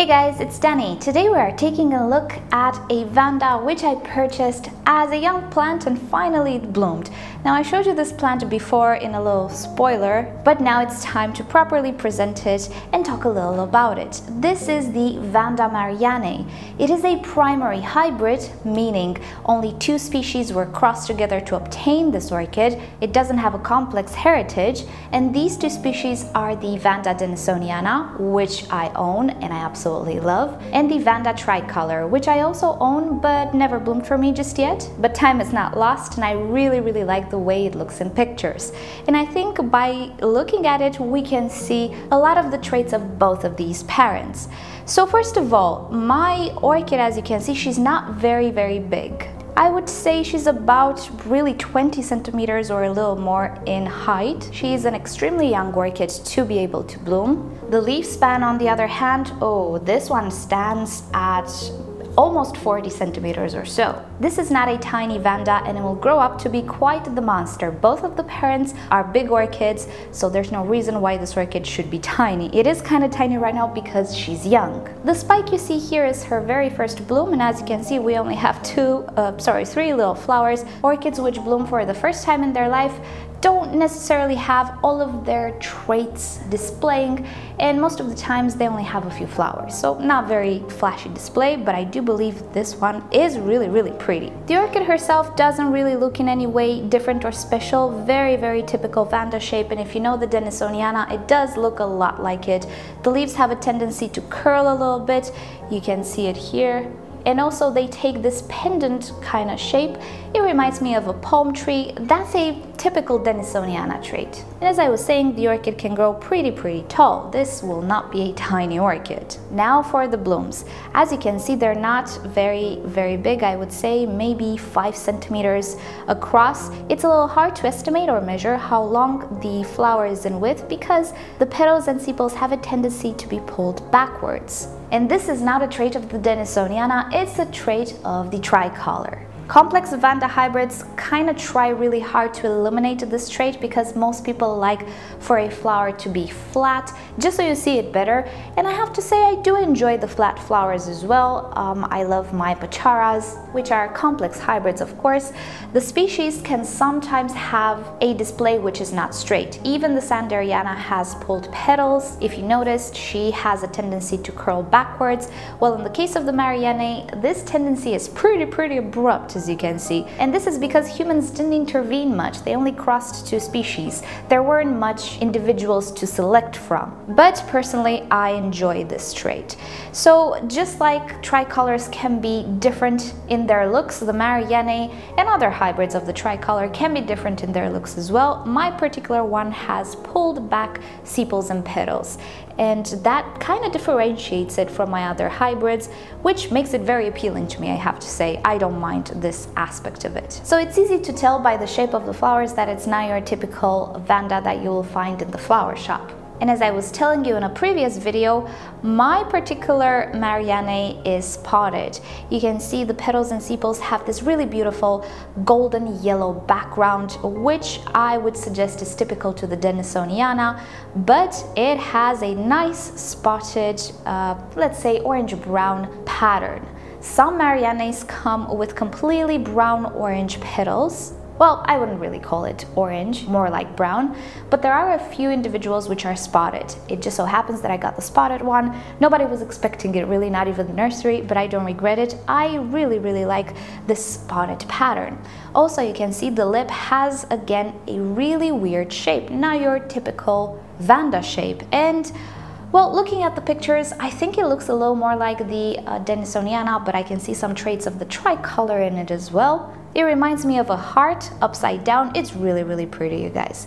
Hey guys, it's Danny. Today we are taking a look at a Vanda which I purchased as a young plant and finally it bloomed. Now I showed you this plant before in a little spoiler, but now it's time to properly present it and talk a little about it. This is the Vanda Marianne. It is a primary hybrid, meaning only two species were crossed together to obtain this orchid. It doesn't have a complex heritage, and these two species are the Vanda denisoniana, which I own and I absolutely love, and the Vanda tricolor, which I also own but never bloomed for me just yet. But time is not lost and I really like the way it looks in pictures. And I think by looking at it we can see a lot of the traits of both of these parents. So first of all, my orchid, as you can see, she's not very big. I would say she's about really 20 centimeters or a little more in height. She is an extremely young orchid to be able to bloom. The leaf span, on the other hand, oh, this one stands at almost 40 centimeters or so. This is not a tiny Vanda and it will grow up to be quite the monster. Both of the parents are big orchids, so there's no reason why this orchid should be tiny. It is kind of tiny right now because she's young. The spike you see here is her very first bloom, and as you can see we only have three little flowers. Orchids which bloom for the first time in their life don't necessarily have all of their traits displaying, and most of the times they only have a few flowers, so not very flashy display, but I do believe this one is really pretty. The orchid herself doesn't really look in any way different or special. Very typical Vanda shape, and if you know the denisoniana, it does look a lot like it. The leaves have a tendency to curl a little bit, you can see it here. And also they take this pendant kind of shape. It reminds me of a palm tree. That's a typical denisoniana trait. And as I was saying, the orchid can grow pretty tall. This will not be a tiny orchid. Now for the blooms. As you can see, they're not very big. I would say maybe 5 centimeters across. It's a little hard to estimate or measure how long the flower is in width because the petals and sepals have a tendency to be pulled backwards. And this is not a trait of the denisoniana, it's a trait of the tricolor. Complex Vanda hybrids kind of try really hard to eliminate this trait because most people like for a flower to be flat, just so you see it better. And I have to say I do enjoy the flat flowers as well. I love my pacharas, which are complex hybrids of course. The species can sometimes have a display which is not straight. Even the Sanderiana has pulled petals. If you noticed, she has a tendency to curl backwards. Well, in the case of the Marianne, this tendency is pretty abrupt, as you can see, and this is because humans didn't intervene much. They only crossed two species. There weren't much individuals to select from, but personally I enjoy this trait. So just like tricolors can be different in their looks, the Marianne and other hybrids of the tricolor can be different in their looks as well. My particular one has pulled back sepals and petals, and that kind of differentiates it from my other hybrids, which makes it very appealing to me, I have to say. I don't mind this aspect of it. So it's easy to tell by the shape of the flowers that it's not your typical Vanda that you will find in the flower shop. And as I was telling you in a previous video, my particular Marianne is spotted. You can see the petals and sepals have this really beautiful golden yellow background, which I would suggest is typical to the denisoniana, but it has a nice spotted, let's say orange-brown pattern. Some Mariannes come with completely brown-orange petals. Well, I wouldn't really call it orange, more like brown, but there are a few individuals which are spotted. It just so happens that I got the spotted one. Nobody was expecting it, really, not even the nursery, but I don't regret it. I really like this spotted pattern. Also, you can see the lip has, again, a really weird shape, not your typical Vanda shape. And well, looking at the pictures, I think it looks a little more like the denisoniana, but I can see some traits of the tricolor in it as well. It reminds me of a heart upside down. It's really pretty, you guys.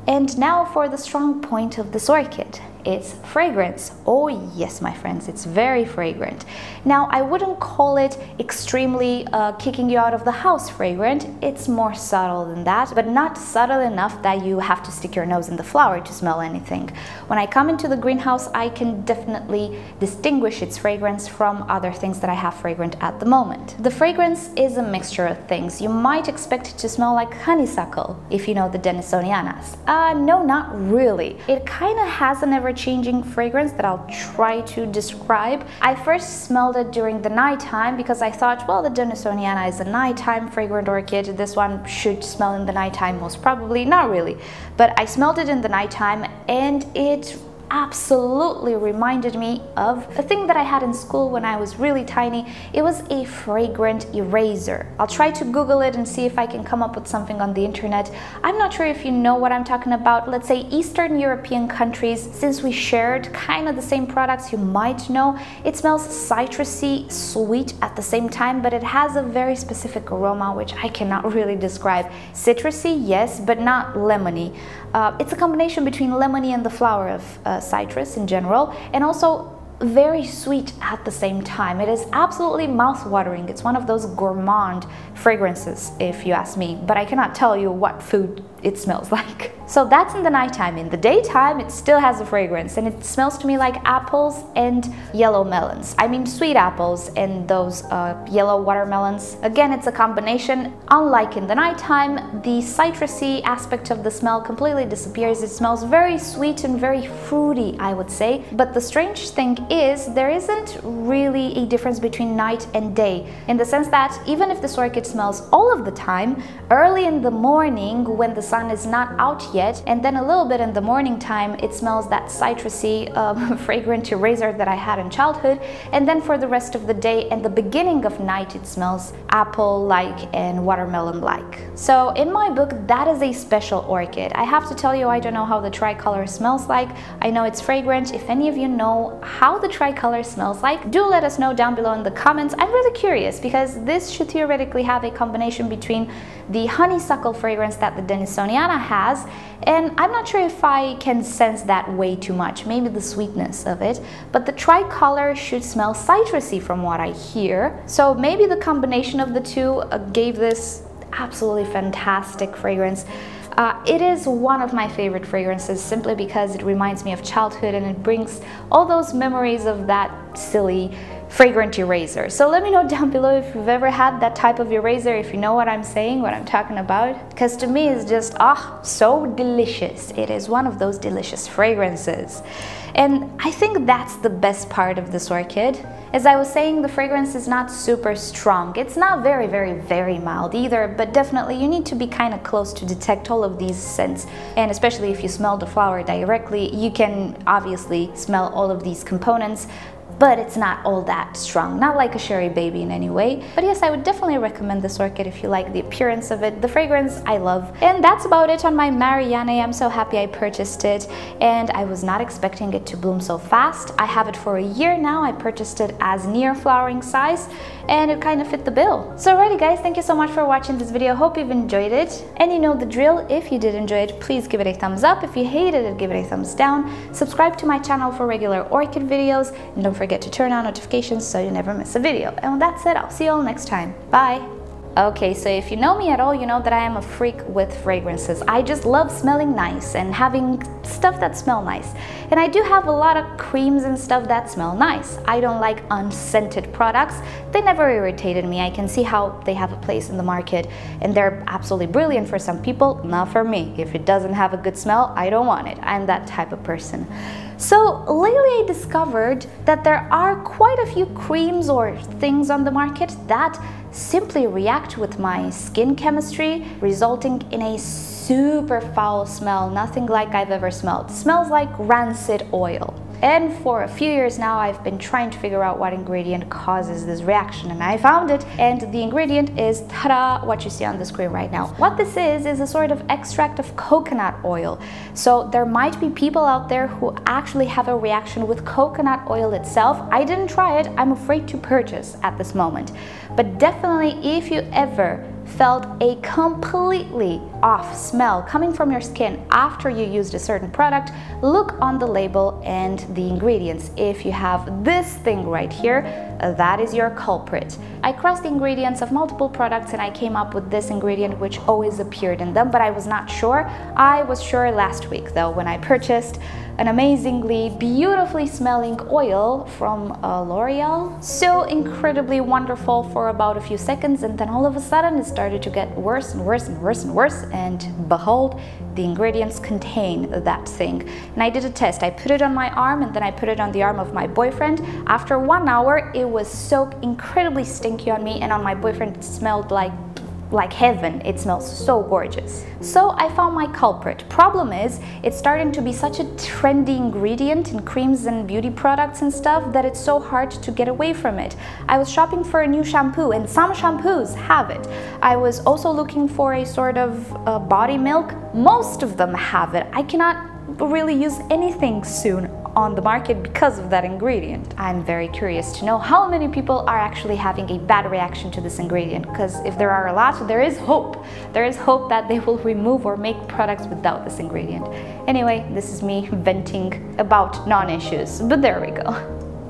And now for the strong point of this orchid. It's fragrance. Oh yes, my friends, it's very fragrant. Now, I wouldn't call it extremely kicking you out of the house fragrant. It's more subtle than that, but not subtle enough that you have to stick your nose in the flower to smell anything. When I come into the greenhouse, I can definitely distinguish its fragrance from other things that I have fragrant at the moment. The fragrance is a mixture of things. You might expect it to smell like honeysuckle if you know the denisonianas. No, not really. It kind of has an ever changing fragrance that I'll try to describe. I first smelled it during the nighttime because I thought, well, the Denisoniana is a nighttime fragrant orchid. This one should smell in the nighttime most probably. Not really. But I smelled it in the nighttime and it absolutely reminded me of a thing that I had in school when I was really tiny. It was a fragrant eraser. I'll try to Google it and see if I can come up with something on the internet. I'm not sure if you know what I'm talking about. Let's say Eastern European countries, since we shared kind of the same products, you might know. It smells citrusy, sweet at the same time, but it has a very specific aroma which I cannot really describe. Citrusy, yes, but not lemony. It's a combination between lemony and the flower of citrus in general, and also very sweet at the same time. It is absolutely mouth-watering. It's one of those gourmand fragrances, if you ask me, but I cannot tell you what food it smells like. So that's in the nighttime. In the daytime, it still has a fragrance, and it smells to me like apples and yellow melons. I mean sweet apples and those yellow watermelons. Again, it's a combination. Unlike in the nighttime, the citrusy aspect of the smell completely disappears. It smells very sweet and very fruity, I would say. But the strange thing is there isn't really a difference between night and day, in the sense that even if this orchid smells all of the time, early in the morning when the sun is not out yet, and then a little bit in the morning time, it smells that citrusy fragrant eraser that I had in childhood, and then for the rest of the day and the beginning of night, it smells apple-like and watermelon-like. So in my book, that is a special orchid. I have to tell you, I don't know how the tricolor smells like. I know it's fragrant. If any of you know how the tricolor smells like, do let us know down below in the comments. I'm really curious because this should theoretically have a combination between the honeysuckle fragrance that the Denisoniana has, and I'm not sure if I can sense that way too much, maybe the sweetness of it, but the tricolor should smell citrusy from what I hear. So maybe the combination of the two gave this absolutely fantastic fragrance. It is one of my favorite fragrances simply because it reminds me of childhood and it brings all those memories of that silly fragrant eraser. So let me know down below if you've ever had that type of eraser, if you know what I'm saying, what I'm talking about, because to me it's just so delicious. It is one of those delicious fragrances. And I think that's the best part of this orchid. As I was saying, the fragrance is not super strong. It's not very, very, very mild either, but definitely you need to be kind of close to detect all of these scents. And especially if you smell the flower directly, you can obviously smell all of these components, but it's not all that strong, not like a Sherry Baby in any way. But yes, I would definitely recommend this orchid if you like the appearance of it. The fragrance I love. And that's about it on my Marianne. I'm so happy I purchased it, and I was not expecting it to bloom so fast. I have it for a year now. I purchased it as near flowering size, and it kind of fit the bill. So alrighty guys, thank you so much for watching this video. Hope you've enjoyed it. And you know the drill. If you did enjoy it, please give it a thumbs up. If you hated it, give it a thumbs down. Subscribe to my channel for regular orchid videos, and don't forget to turn on notifications so you never miss a video. And that's it. I'll see you all next time. Bye. Okay, so if you know me at all, you know that I am a freak with fragrances. I just love smelling nice and having stuff that smell nice. And I do have a lot of creams and stuff that smell nice. I don't like unscented products. They never irritated me. I can see how they have a place in the market and they're absolutely brilliant for some people, not for me. If it doesn't have a good smell, I don't want it. I'm that type of person. So lately I discovered that there are quite a few creams or things on the market that simply react with my skin chemistry, resulting in a super foul smell, nothing like I've ever smelled. It smells like rancid oil. And for a few years now, I've been trying to figure out what ingredient causes this reaction, and I found it. And the ingredient is, ta-da, what you see on the screen right now. What this is a sort of extract of coconut oil. So there might be people out there who actually have a reaction with coconut oil itself. I didn't try it. I'm afraid to purchase at this moment. But definitely, if you ever felt a completely off smell coming from your skin after you used a certain product, look on the label and the ingredients. If you have this thing right here, that is your culprit. I crossed the ingredients of multiple products and I came up with this ingredient which always appeared in them, but I was not sure. I was sure last week though when I purchased an amazingly beautifully smelling oil from L'Oreal. So incredibly wonderful for about a few seconds, and then all of a sudden it started to get worse and worse and worse and worse, and behold, the ingredients contain that thing. And I did a test. I put it on my arm and then I put it on the arm of my boyfriend. After 1 hour, it was so incredibly stinky on me, and on my boyfriend it smelled like heaven. It smells so gorgeous. So I found my culprit. Problem is, it's starting to be such a trendy ingredient in creams and beauty products and stuff that it's so hard to get away from it. I was shopping for a new shampoo and some shampoos have it. I was also looking for a sort of body milk. Most of them have it. I cannot really use anything soon on the market because of that ingredient. I'm very curious to know how many people are actually having a bad reaction to this ingredient, because if there are a lot, there is hope. There is hope that they will remove or make products without this ingredient. Anyway, this is me venting about non-issues, but there we go.